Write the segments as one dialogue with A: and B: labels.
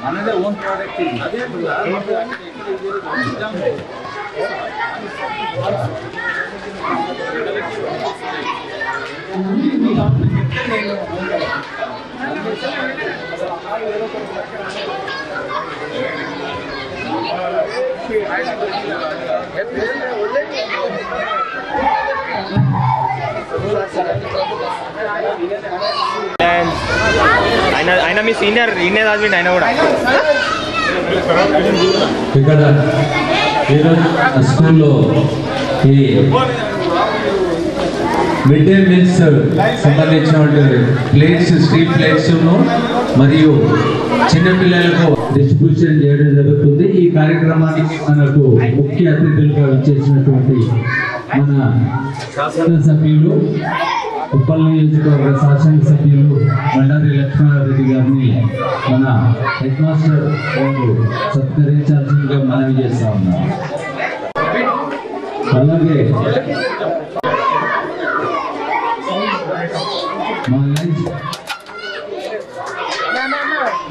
A: మనదే own product అదే
B: ఆయన మీ సీనియర్ ఈయనే చదివిండి ఆయన కూడా
C: ఇక్కడ స్కూల్లో ఈ మిడ్ డే మీల్స్ సంబంధించినటువంటి ప్లేట్స్ స్ట్రీట్ ప్లేట్స్ మరియు చిన్నపిల్లలకు డిస్ట్రిబ్యూషన్ చేయడం జరుగుతుంది. ఈ కార్యక్రమానికి మనకు ముఖ్య అతిథులుగా విచ్చేసినటువంటి మన శాసనసభ్యులు ఉప్పల్ నియోజకవర్గ శాసనసభ్యులు బండారి లక్ష్మణారెడ్డి గారిని మన హెడ్ మాస్టర్ గారు సత్కరించాల్సిందిగా మనవి చేస్తా ఉన్నారు. అలాగే మా వైస్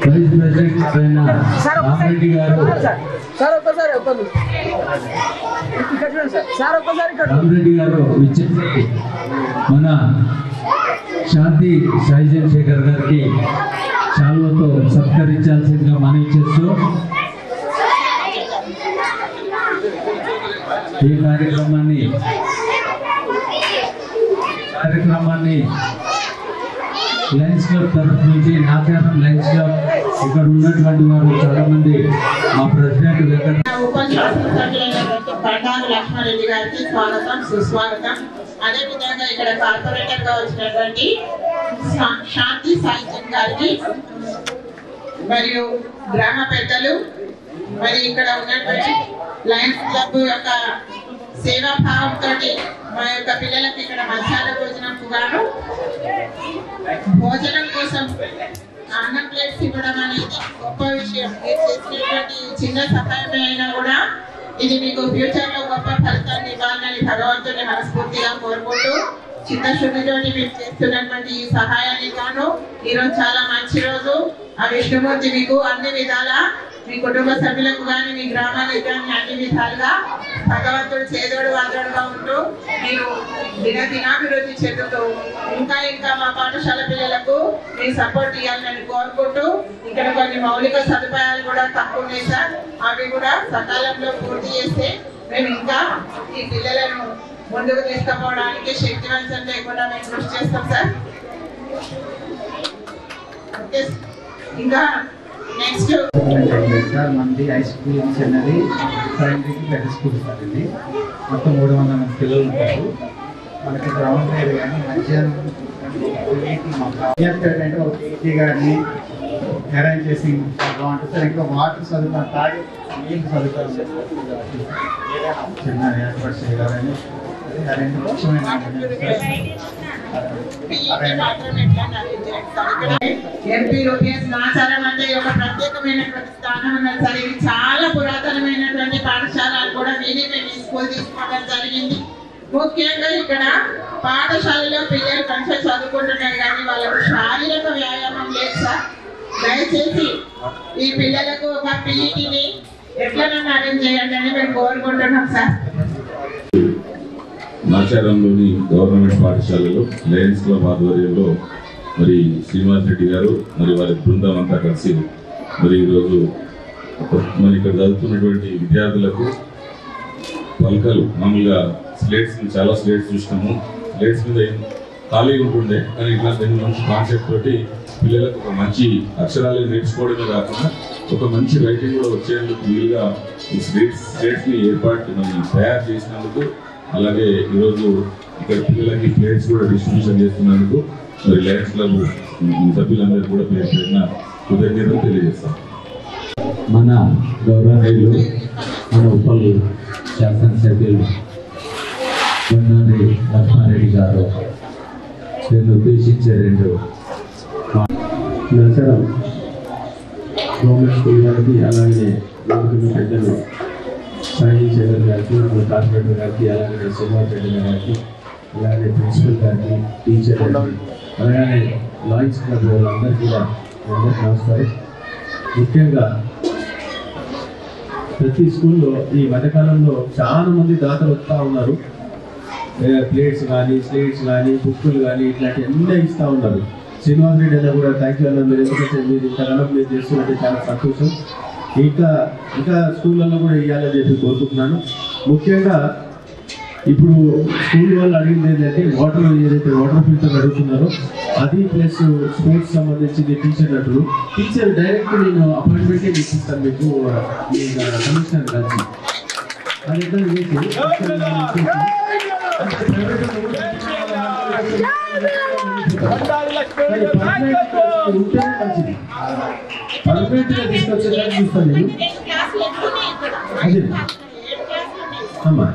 C: ప్రెసిడెంట్ అయిన రామరెడ్డి గారు రామరెడ్డి గారు విచ్చేసి మన శాంతి సాయి చంద్రశేఖర్ గారికి శాలువతో సత్కరించాల్సిందిగా మనవి చేస్తూ ఈ కార్యక్రమాన్ని లయన్స్ క్లబ్ తరఫు నుంచి నాచారం లయన్స్ క్లబ్ ఇక్కడ ఉన్నటువంటి వారు చాలా మంది మా ప్రెసిడెంట్
D: బండారు లక్ష్మారెడ్డి గారికి స్వాగతం సుస్వాగతం. అదేవిధంగా ఇక్కడ కార్పొరేటర్ గా వచ్చినటువంటి శాంతి సాయిచంద్ గారికి మరియు గ్రామ పెద్దలు మరి ఇక్కడ ఉన్నటువంటి లయన్స్ క్లబ్ యొక్క సేవాభావంతో మా యొక్క పిల్లలకి ఇక్కడ మధ్యాహ్న భోజనంకు గాను భోజనం కోసం అన్నం ప్లేట్స్ ఇవ్వడం అనేది గొప్ప విషయం. మీరు చేసినటువంటి చిన్న సహాయమే అయినా కూడా ఇది మీకు ఫ్యూచర్ లో గొప్ప ఫలితాన్ని ఇవ్వాలని భగవంతుని మనస్ఫూర్తిగా కోరుకుంటూ చిత్తశుద్ధితోటి మీరు చేస్తున్నటువంటి ఈ సహాయాన్ని గాను ఈరోజు చాలా మంచి రోజు. ఆ విష్ణుమూర్తి మీకు అన్ని విధాలా మీ కుటుంబ సభ్యులకు కానీ మీ గ్రామానికి కానీ అన్ని విధాలుగా భగవంతుడు చేదోడు వాదోడుగా ఉంటూ మీరు దినాభివృద్ధి చెందుతూ ఇంకా మా పాఠశాల పిల్లలకు మీ సపోర్ట్ ఇవ్వాలని కోరుకుంటూ ఇక్కడ కొన్ని మౌలిక సదుపాయాలు కూడా తక్కువ ఉన్నాయి సార్. అవి కూడా సకాలంలో పూర్తి చేస్తే మేము ఇంకా ఈ పిల్లలను ముందుకు తీసుకుపోవడానికి శక్తివంతం లేకుండా మేము కృషి చేస్తాం సార్. ఇంకా నెక్స్ట్
A: సార్ మనది హై స్కూల్ నుంచి అన్నది ప్రైమరీకి పెద్ద స్కూల్ సార్. ఇది మొత్తం 300 మంది పిల్లలు ఉంటారు. మనకి గ్రౌండ్ లేదు కానీ మధ్యాహ్నం అంటే ఒక కేజీ కానీ అరేంజ్ చేసి బాగుంటుంది సార్. ఇంకా వాటర్ సదుపాయం తాగి నీళ్ళు సదుపాయం చిన్న ఏర్పాటు చేయాలని రెండు ముఖ్యమైన
D: ఎంపీ రూపీస్ నాచారం అంటే ఒక ప్రత్యేకమైనటువంటి స్థానం ఉన్నది సార్. ఇది చాలా పురాతనమైనటువంటి పాఠశాలలు కూడా మేము ఈ స్కూల్ తీసుకోవడం జరిగింది. ముఖ్యంగా ఇక్కడ పాఠశాలలో పిల్లలు కొంచెం చదువుకుంటున్నారు కానీ వాళ్ళకు శారీరక వ్యాయామం లేదు సార్. దయచేసి ఈ పిల్లలకు ఒక పీఈటీని ఎట్లనన్నా అరేంజ్ చేయండి అని మేము కోరుకుంటున్నాం సార్.
E: నాచారంలోని గవర్నమెంట్ పాఠశాలలో లయన్స్ క్లబ్ ఆధ్వర్యంలో మరి శ్రీనివాస్ రెడ్డి గారు మరి వారి బృందం అంతా కలిసి మరి ఈరోజు మరి ఇక్కడ చదువుతున్నటువంటి విద్యార్థులకు పలకలు మామూలుగా స్లేట్స్ చాలా స్లేట్స్ చూసినాము. స్లేట్స్ మీద ఖాళీ ఉంటుండే కానీ ఇట్లాంటి మంచి కాన్సెప్ట్ తోటి పిల్లలకు ఒక మంచి అక్షరాలు నేర్చుకోవడమే కాకుండా ఒక మంచి రైటింగ్ కూడా వచ్చేందుకు వీలుగా ఈ స్లేట్స్ని తయారు చేసినందుకు అలాగే ఈరోజు ఇక్కడ పిల్లలకి ప్లేట్స్ కూడా డిస్ట్రిబ్యూషన్ చేస్తున్నందుకు మరి లయన్స్ క్లబ్ సభ్యులందరూ కూడా పేరు పేరున కృతజ్ఞతలు తెలియజేస్తాం.
C: మన గౌరవనీయులు మన ఉప్పల్ శాసనసభ్యులు బండారి లక్ష్మారెడ్డి గారు నేను ఉద్దేశించే రెండు
F: నాచారం గవర్నమెంట్ స్కూల్ వారికి అలాగే పెద్దలు
C: సాయి చంద్ర గారికి, మన కార్పొరేటర్ గారికి, అలాగే శ్రీనివాస్ రెడ్డి గారికి, అలాగే ప్రిన్సిపల్ గారికి, టీచర్ గారికి, అలాగే లాయన్స్ క్లబ్ వాళ్ళందరికీ కూడా అందరికీ నమస్కారం. ముఖ్యంగా ప్రతి స్కూల్లో ఈ మధ్యకాలంలో చాలా మంది దాతలు వస్తూ ఉన్నారు. ప్లేట్స్ కానీ, స్లేట్స్ కానీ, బుక్కులు కానీ ఇట్లాంటి అన్నీ ఇస్తూ ఉన్నారు. శ్రీనివాస్ రెడ్డి అన్న కూడా థ్యాంక్ యూ అన్న, మీరు ఎందుకంటే మీరు ఇంతకాలం మీరు చేస్తున్నట్టే చాలా సంతోషం. ఇంకా స్కూళ్ళల్లో కూడా ఇవ్వాలని చెప్పి కోరుకుంటున్నాను. ముఖ్యంగా ఇప్పుడు స్కూల్ వాళ్ళు అడిగింది ఏంటంటే ఏదైతే వాటర్ ఫిల్టర్ అడుగుతున్నారో అది ప్లస్ స్పోర్ట్స్ సంబంధించింది టీచర్ డైరెక్ట్ నేను అపాయింట్మెంటే ఇప్పిస్తాను మీకు కమిషనర్ కలిసి. అది ఎక్కడ ఉంటేనే మంచిది. పర్ఫెక్ట్గా తీసుకొచ్చేదాన్ని చూస్తాను నేను. అదే అమ్మా,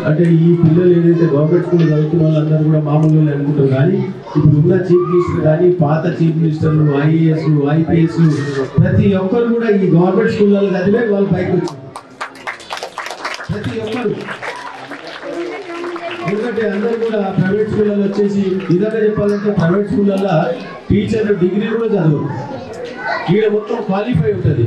C: అంటే ఈ పిల్లలు ఏదైతే గవర్నమెంట్ స్కూల్ చదువుతున్న వాళ్ళందరూ కూడా మామూలుగా అనుకుంటారు. కానీ ఇప్పుడు ఉన్న చీఫ్ మినిస్టర్ కానీ, పాత చీఫ్ మినిస్టర్లు, ఐఏఎస్, ఐపీఎస్ ప్రతి ఒక్కరు కూడా ఈ గవర్నమెంట్ స్కూళ్ళలో చదివే వాళ్ళు పైకి వచ్చారు. ప్రతి ఒక్కరు. ఎందుకంటే అందరూ కూడా ప్రైవేట్ స్కూళ్ళలో వచ్చేసి నిజంగా చెప్పాలంటే ప్రైవేట్ స్కూళ్ళల్లో టీచర్ డిగ్రీ కూడా చదవరు. ఈడ మొత్తం క్వాలిఫై ఉంటుంది,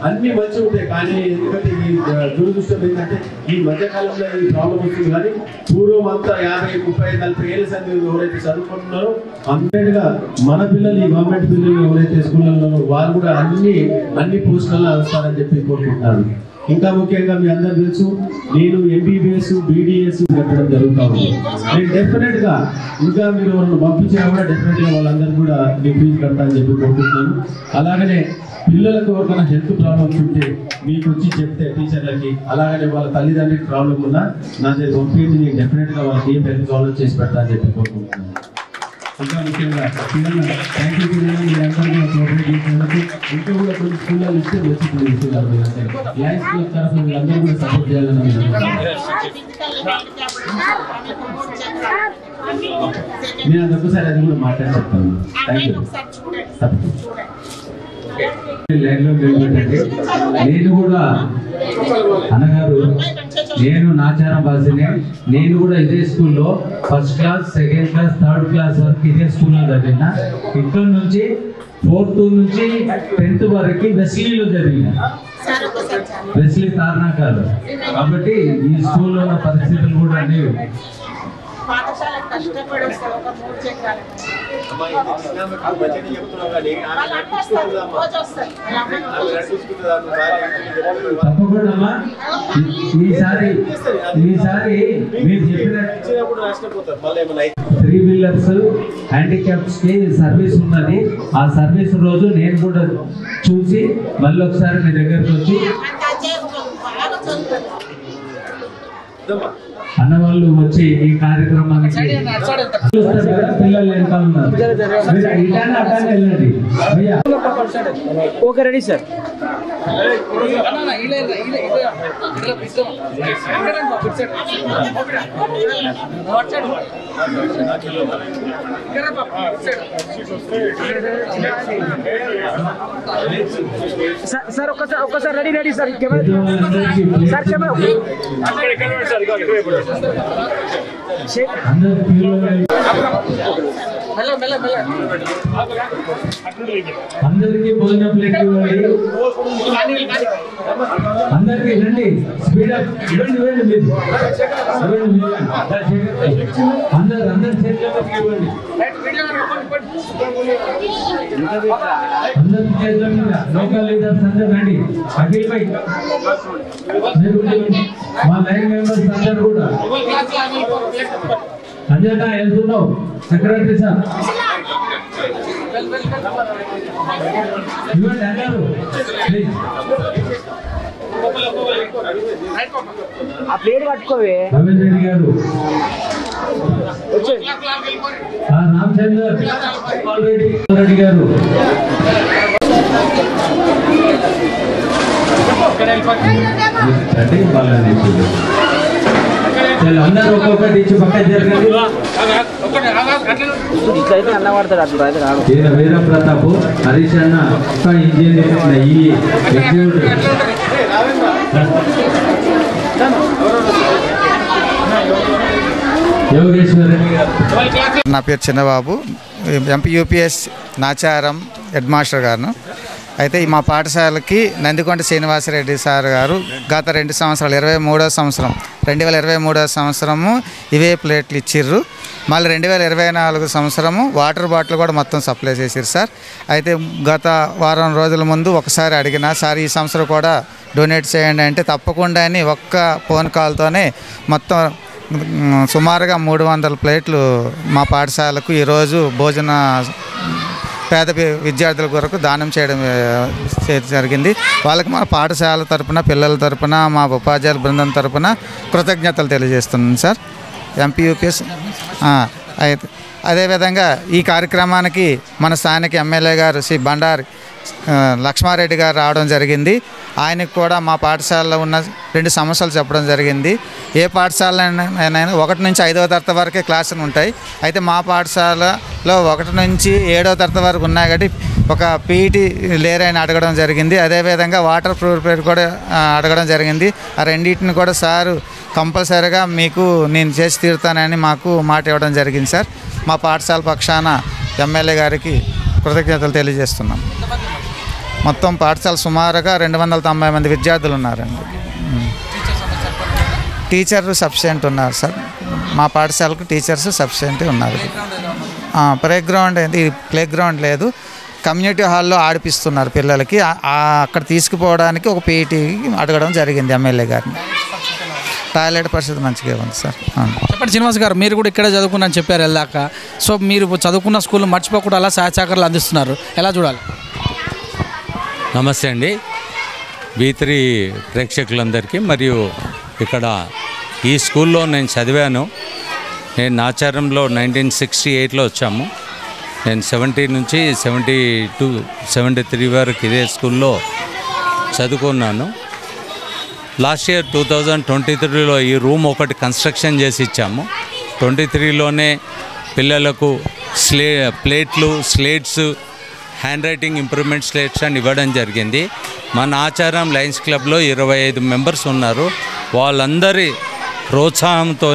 C: అన్ని మంచిగా ఉంటాయి. కానీ ఎందుకంటే ఈ దురదృష్టం ఏంటంటే ఈ మధ్యకాలంలో ఈ ప్రాబ్లం వస్తుంది. కానీ పూర్వం అంతా 50, 30, 40 ఏళ్ళ సంది ఎవరైతే చదువుకుంటున్నారో అంతేగా మన పిల్లలు, ఈ గవర్నమెంట్ పిల్లలు ఎవరైతే స్కూళ్ళలో వాళ్ళు కూడా అన్ని పోస్టులలో వస్తారని చెప్పి కోరుకుంటున్నాను. ఇంకా ముఖ్యంగా మీ అందరూ తెలుసు, నేను MBBS, BDS కట్టడం జరుగుతూ ఉంది. నేను డెఫినెట్గా ఇంకా మీరు వాళ్ళని పంపించినా కూడా డెఫినెట్గా వాళ్ళందరూ కూడా నేను ఫీజు కట్టాలని చెప్పి కోరుకుంటున్నాను. అలాగనే పిల్లలకు ఎవరికైనా హెల్త్ ప్రాబ్లమ్స్ ఉంటే మీకు వచ్చి చెప్తే టీచర్లకి, అలాగనే వాళ్ళ తల్లిదండ్రులకి ప్రాబ్లం ఉన్నా నా దగ్గర పంపించి నేను డెఫినెట్గా వాళ్ళకి ఏం హెల్త్ ప్రాబ్లమ్ చేసి పెడతా అని చెప్పి కోరుకుంటున్నాను. ఇంకా ముఖ్యంగా పిల్లలు థ్యాంక్ యూ పిల్లలు, మీరందరూ కూడా కోఆపరేట్ చేసినందుకు. ఇంకా కూడా కొన్ని స్కూళ్ళలో ఇస్తే వచ్చింది ఇస్తున్నారు. లయన్స్ క్లబ్ తరఫున మీరందరూ కూడా సపోర్ట్ చేయాలని నేను అదొకసారి అది కూడా మాట్లాడి చెప్తాను. Thank you. లైన్లో నిలబెట్టండి. నేను కూడా అన్నగారు, నేను నాచారం బాసినే. నేను కూడా ఇదే స్కూల్లో 1st class, 2nd class, 3rd class వరకు ఇదే స్కూల్లో చదివిన. ఇక్కడ నుంచి 4th నుంచి 10th వరకు వెస్లీలో చదివిన, వెస్లీ తార్నాకాలు. కాబట్టి ఈ స్కూల్లో ఉన్న పరిస్థితులు కూడా అన్ని
D: పాఠశాల కష్టపడి వస్తారు. ఒక 3 చక్రాలు
C: తప్పకుండా ఈసారి మీరు చెప్పిన 3 వీలర్స్ హ్యాండిక్యాప్స్ కి సర్వీస్ ఉన్నది. ఆ సర్వీస్ రోజు నేను కూడా చూసి మళ్ళీ ఒకసారి మీ దగ్గరకు వచ్చి అన్నవాళ్ళు వచ్చి ఈ కార్యక్రమానికి పిల్లలు ఎంత ఉన్నారు వెళ్ళండి.
B: Okay, ready sir. సార్ ఒక్కసారి రెడీ సార్. సార్
C: అందరికీ భోజన ప్లేట్ ఇవ్వండి. అందరికీ రండి, స్పీడప్ ఇవ్వండి. మీరు అందరి చేతులకు ఇవ్వండి. అందరి చేతుల మీద లోకల్ లీడర్స్ అందరు రండి. అఖిల్ భాయ్, మా లైన్ మెంబర్స్ అందరు కూడా. అంజనా వెళ్తున్నావు, సెక్రటరీ సార్ ఇవ్వండి అందరూ ప్లీజ్.
B: ఆ ప్లేట్ పట్టుకోవే.
C: రవీంద్ర రెడ్డి గారు, రామచందర్ రెడ్డి గారు, అందరూ ఒక్కొక్కటి ఇచ్చి పక్కన జరగండి.
B: అన్న పడతాడు అట్లా అయితే రాదు.
C: వీర ప్రతాప్, హరీష్ అన్న, ఇంజనీర్, ఈ
F: నా పేరు చిన్నబాబు, ఎంపీయూపీఎస్ నాచారం హెడ్ మాస్టర్ గారు. అయితే మా పాఠశాలకి నందికొండ శ్రీనివాసరెడ్డి సార్ గారు గత 2 సంవత్సరాలు 2023 సంవత్సరము ఇవే ప్లేట్లు ఇచ్చిర్రు. మళ్ళీ 2024 సంవత్సరము వాటర్ బాటిల్ కూడా మొత్తం సప్లై చేసిర్రు సార్. అయితే గత వారం రోజుల ముందు ఒకసారి అడిగినా సార్ ఈ సంవత్సరం కూడా డొనేట్ చేయండి అంటే తప్పకుండా అని ఒక్క ఫోన్ కాల్తోనే మొత్తం సుమారుగా 300 ప్లేట్లు మా పాఠశాలకు ఈరోజు భోజన పేద విద్యార్థుల కొరకు దానం చేయడం జరిగింది. వాళ్ళకి మా పాఠశాల తరపున, పిల్లల తరపున, మా ఉపాధ్యాయుల బృందం తరపున కృతజ్ఞతలు తెలియజేస్తున్నాను సార్. ఎంపీయూపీఎస్ అయితే అదేవిధంగా ఈ కార్యక్రమానికి మన స్థానిక ఎమ్మెల్యే గారు శ్రీ బండారి లక్ష్మారెడ్డి గారు రావడం జరిగింది. ఆయనకు కూడా మా పాఠశాలలో ఉన్న 2 సమస్యలు చెప్పడం జరిగింది. ఏ పాఠశాలైనా 1 నుంచి 5వ తరగతి వరకే క్లాసులు ఉంటాయి. అయితే మా పాఠశాలలో 1 నుంచి 7వ తరగతి వరకు ఉన్నాయి కాబట్టి ఒక పీఈటీ లేరని అడగడం జరిగింది. అదేవిధంగా వాటర్ ప్యూరిఫైయర్ కూడా అడగడం జరిగింది. ఆ రెండింటిని కూడా సారు కంపల్సరీగా మీకు నేను చేసి తీరుతానని మాకు మాట ఇవ్వడం జరిగింది సార్. మా పాఠశాల పక్షాన ఎమ్మెల్యే గారికి కృతజ్ఞతలు తెలియజేస్తున్నాం. మొత్తం పాఠశాల సుమారుగా 290 మంది విద్యార్థులు ఉన్నారండి. టీచర్లు సఫిషియెంట్ ఉన్నారు సార్. మా పాఠశాలకు టీచర్స్ సఫిషియెంట్ ఉన్నారు. ప్లే గ్రౌండ్ లేదు, కమ్యూనిటీ హాల్లో ఆడిపిస్తున్నారు పిల్లలకి. అక్కడ తీసుకుపోవడానికి ఒక పీఈటీ అడగడం జరిగింది ఎమ్మెల్యే గారిని. టాయిలెట్ పరిస్థితి మంచిగా ఉంది సార్.
G: చెప్పండి శ్రీనివాస్ గారు, మీరు కూడా ఇక్కడే చదువుకున్నాను చెప్పారు వెళ్ళాక. సో మీరు చదువుకున్న స్కూల్ మర్చిపోకుండా అలా సహకారాలు అందిస్తున్నారు, ఎలా చూడాలి?
H: నమస్తే అండి V3 ప్రేక్షకులందరికీ. మరియు ఇక్కడ ఈ స్కూల్లో నేను చదివాను. నేను నాచారంలో 1968లో వచ్చాము. నేను 70 నుంచి 72, 73 వరకు ఇదే స్కూల్లో చదువుకున్నాను. లాస్ట్ ఇయర్ 2023లో ఈ రూమ్ ఒకటి కన్స్ట్రక్షన్ చేసి ఇచ్చాము. 23లోనే పిల్లలకు ప్లేట్లు, slates, hand writing improvement slates అని ఇవ్వడం జరిగింది. మన ఆచారం లయన్స్ క్లబ్లో 25 మెంబర్స్ ఉన్నారు. వాళ్ళందరి ప్రోత్సాహంతో,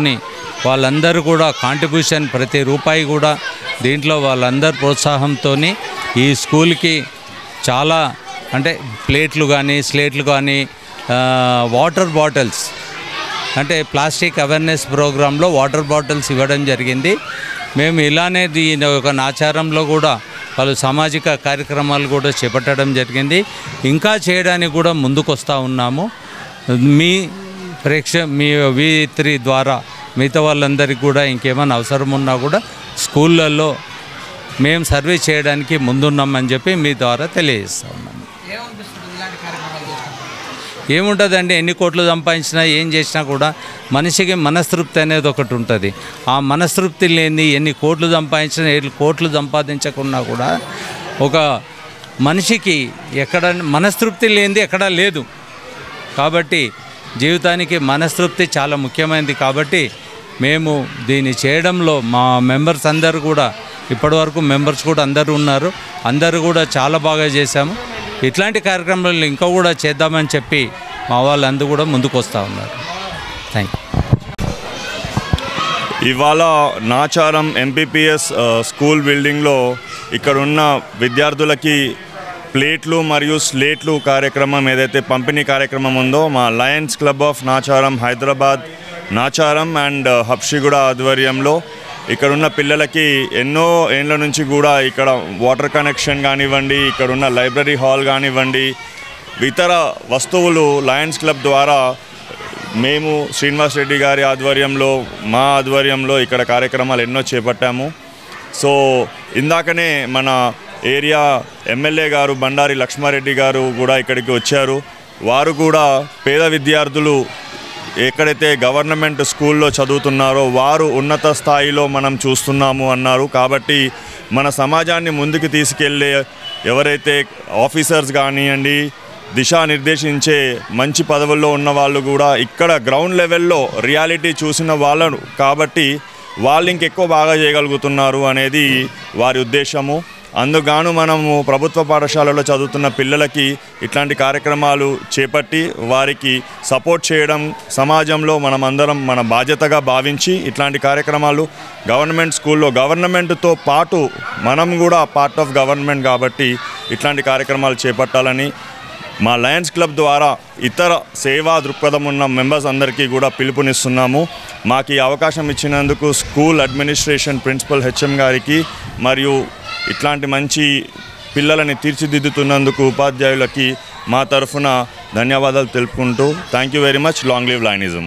H: వాళ్ళందరూ కూడా కాంట్రిబ్యూషన్ ప్రతి రూపాయి కూడా దీంట్లో వాళ్ళందరి ప్రోత్సాహంతో ఈ స్కూల్కి చాలా అంటే ప్లేట్లు కానీ, స్లేట్లు కానీ, వాటర్ బాటిల్స్ అంటే ప్లాస్టిక్ అవేర్నెస్ ప్రోగ్రాంలో వాటర్ బాటిల్స్ ఇవ్వడం జరిగింది. మేము ఇలానే దీని ఒక ఆచారంలో కూడా వాళ్ళు సామాజిక కార్యక్రమాలు కూడా చేపట్టడం జరిగింది. ఇంకా చేయడానికి కూడా ముందుకు వస్తూ ఉన్నాము. మీ V3 ద్వారా మిగతా వాళ్ళందరికీ కూడా ఇంకేమైనా అవసరం ఉన్నా కూడా స్కూళ్ళల్లో మేము సర్వీస్ చేయడానికి ముందున్నామని చెప్పి మీ ద్వారా తెలియజేస్తూ ఉన్నాము. ఏముంటుందండి, ఎన్ని కోట్లు సంపాదించినా ఏం చేసినా కూడా మనిషికి మనస్తృప్తి అనేది ఒకటి ఉంటుంది. ఆ మనస్తృప్తి లేని ఎన్ని కోట్లు సంపాదించినా, 7 కోట్లు సంపాదించకున్నా కూడా ఒక మనిషికి ఎక్కడ మనస్తృప్తి లేనిది ఎక్కడా లేదు. కాబట్టి జీవితానికి మనస్తృప్తి చాలా ముఖ్యమైనది. కాబట్టి మేము దీన్ని చేయడంలో మా మెంబర్స్ అందరూ కూడా, ఇప్పటివరకు మెంబర్స్ కూడా అందరూ ఉన్నారు, అందరూ కూడా చాలా బాగా చేశాము. ఇట్లాంటి కార్యక్రమాలు ఇంకా కూడా చేద్దామని చెప్పి మా వాళ్ళందరూ కూడా ముందుకు వస్తూ ఉన్నారు. Thank you.
I: ఇవాళ నాచారం ఎంపీపీఎస్ స్కూల్ బిల్డింగ్లో ఇక్కడున్న విద్యార్థులకి ప్లేట్లు మరియు స్లేట్లు కార్యక్రమం ఏదైతే పంపిణీ కార్యక్రమం ఉందో మా Lions club of Nacharam Hyderabad, Nacharam and Habsiguda ఆధ్వర్యంలో ఇక్కడున్న పిల్లలకి ఎన్నో ఏళ్ళ నుంచి కూడా ఇక్కడ వాటర్ కనెక్షన్ కానివ్వండి, ఇక్కడున్న లైబ్రరీ హాల్ కానివ్వండి, ఇతర వస్తువులు లయన్స్ క్లబ్ ద్వారా మేము శ్రీనివాస్ రెడ్డి గారి ఆధ్వర్యంలో, మా ఆధ్వర్యంలో ఇక్కడ కార్యక్రమాలు ఎన్నో చేపట్టాము. సో ఇందాకనే మన ఏరియా ఎమ్మెల్యే గారు బండారి లక్ష్మారెడ్డి గారు కూడా ఇక్కడికి వచ్చారు. వారు కూడా పేద విద్యార్థులు ఎక్కడైతే గవర్నమెంట్ స్కూల్లో చదువుతున్నారో వారు ఉన్నత స్థాయిలో మనం చూస్తున్నాము అన్నారు. కాబట్టి మన సమాజాన్ని ముందుకు తీసుకెళ్ళే ఎవరైతే ఆఫీసర్స్ కానివ్వండి, దిశానిర్దేశించే మంచి పదవుల్లో ఉన్న వాళ్ళు కూడా ఇక్కడ గ్రౌండ్ లెవెల్లో రియాలిటీ చూసిన వాళ్ళు కాబట్టి వాళ్ళు ఇంకెక్కువ బాగా చేయగలుగుతున్నారు అనేది వారి ఉద్దేశము. అందుకుగాను మనము ప్రభుత్వ పాఠశాలలో చదువుతున్న పిల్లలకి ఇట్లాంటి కార్యక్రమాలు చేపట్టి వారికి సపోర్ట్ చేయడం సమాజంలో మనమందరం మన బాధ్యతగా భావించి ఇట్లాంటి కార్యక్రమాలు గవర్నమెంట్ స్కూల్లో గవర్నమెంట్తో పాటు మనం కూడా పార్ట్ ఆఫ్ గవర్నమెంట్ కాబట్టి ఇట్లాంటి కార్యక్రమాలు చేపట్టాలని మా లయన్స్ క్లబ్ ద్వారా ఇతర సేవా దృక్పథం ఉన్న మెంబర్స్ అందరికీ కూడా పిలుపునిస్తున్నాము. మాకు ఈ అవకాశం ఇచ్చినందుకు స్కూల్ అడ్మినిస్ట్రేషన్ ప్రిన్సిపల్ హెచ్ఎం గారికి మరియు ఇట్లాంటి మంచి పిల్లలని తీర్చిదిద్దుతున్నందుకు ఉపాధ్యాయులకి మా తరఫున ధన్యవాదాలు తెలుపుకుంటూ thank you very much. Long live లయనిజం.